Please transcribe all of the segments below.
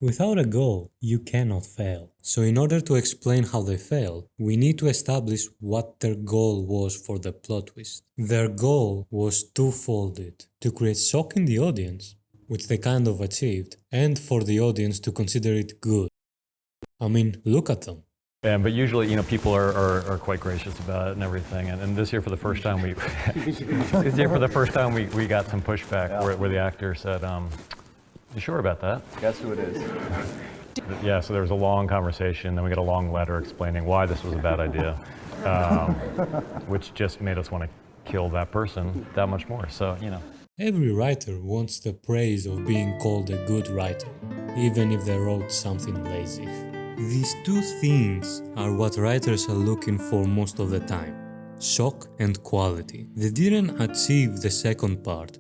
Without a goal, you cannot fail. So in order to explain how they fail, we need to establish what their goal was for the plot twist. Their goal was twofolded: to create shock in the audience, which they kind of achieved, and for the audience to consider it good. I mean, look at them. Yeah, but usually, people are quite gracious about it and everything. And this year, for the first time, we got some pushback where the actor said, "You sure about that?" Guess who it is? Yeah, so there was a long conversation, then we got a long letter explaining why this was a bad idea, which just made us want to kill that person that much more. So, Every writer wants the praise of being called a good writer, even if they wrote something lazy. These two things are what writers are looking for most of the time: shock and quality. They didn't achieve the second part,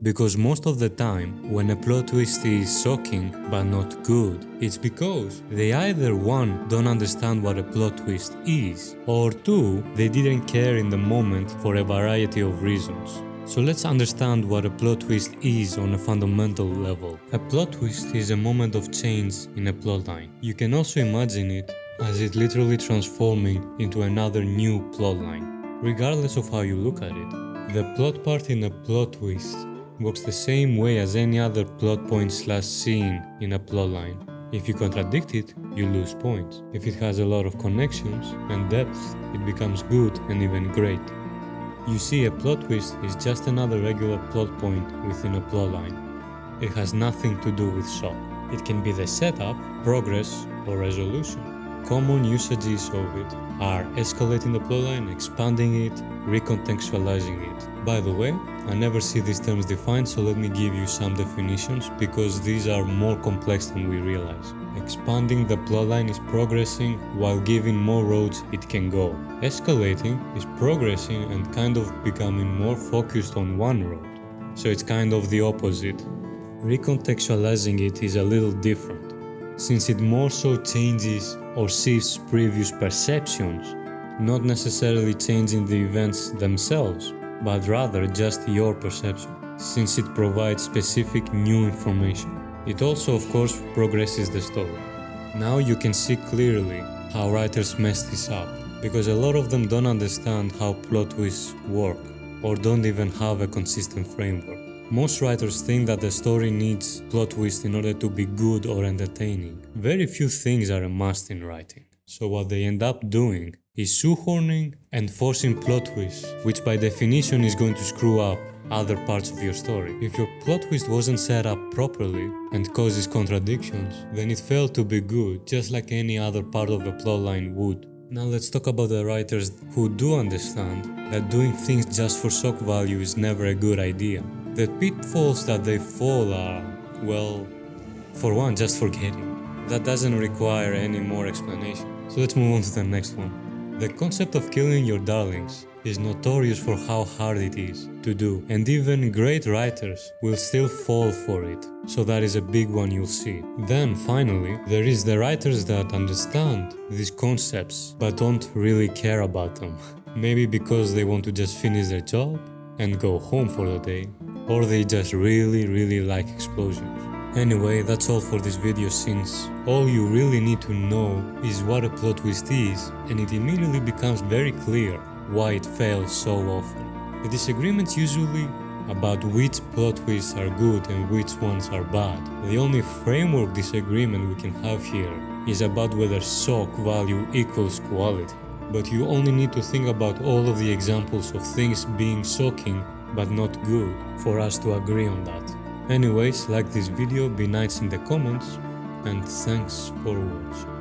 because most of the time, when a plot twist is shocking but not good, it's because they either 1. Don't understand what a plot twist is, or 2. They didn't care in the moment for a variety of reasons. So let's understand what a plot twist is on a fundamental level. A plot twist is a moment of change in a plotline. You can also imagine it as it literally transforming into another new plotline. Regardless of how you look at it, the plot part in a plot twist works the same way as any other plot point / scene in a plotline. If you contradict it, you lose points. If it has a lot of connections and depth, it becomes good and even great. You see, a plot twist is just another regular plot point within a plotline. It has nothing to do with shock. It can be the setup, progress, or resolution. Common usages of it are escalating the plotline, expanding it, recontextualizing it. By the way, I never see these terms defined, so let me give you some definitions because these are more complex than we realize. Expanding the plotline is progressing while giving more roads it can go. Escalating is progressing and kind of becoming more focused on one road. So it's kind of the opposite. Recontextualizing it is a little different, since it more so changes or shifts previous perceptions, not necessarily changing the events themselves, but rather just your perception, since it provides specific new information. It also, of course, progresses the story. Now you can see clearly how writers mess this up, because a lot of them don't understand how plot twists work, or don't even have a consistent framework. Most writers think that the story needs plot twist in order to be good or entertaining. Very few things are a must in writing. So what they end up doing is shoehorning and forcing plot twists, which by definition is going to screw up other parts of your story. If your plot twist wasn't set up properly and causes contradictions, then it failed to be good, just like any other part of a plotline would. Now let's talk about the writers who do understand that doing things just for shock value is never a good idea. The pitfalls that they fall are, well, for one, just forgetting. That doesn't require any more explanation. So let's move on to the next one. The concept of killing your darlings is notorious for how hard it is to do, and even great writers will still fall for it, so that is a big one you'll see. Then finally, there is the writers that understand these concepts but don't really care about them. Maybe because they want to just finish their job and go home for the day, or they just really like explosions. Anyway, that's all for this video, since all you really need to know is what a plot twist is, and it immediately becomes very clear why it fails so often. The disagreements usually about which plot twists are good and which ones are bad. The only framework disagreement we can have here is about whether shock value equals quality. But you only need to think about all of the examples of things being shocking but not good for us to agree on that. Anyways, like this video, be nice in the comments, and thanks for watching.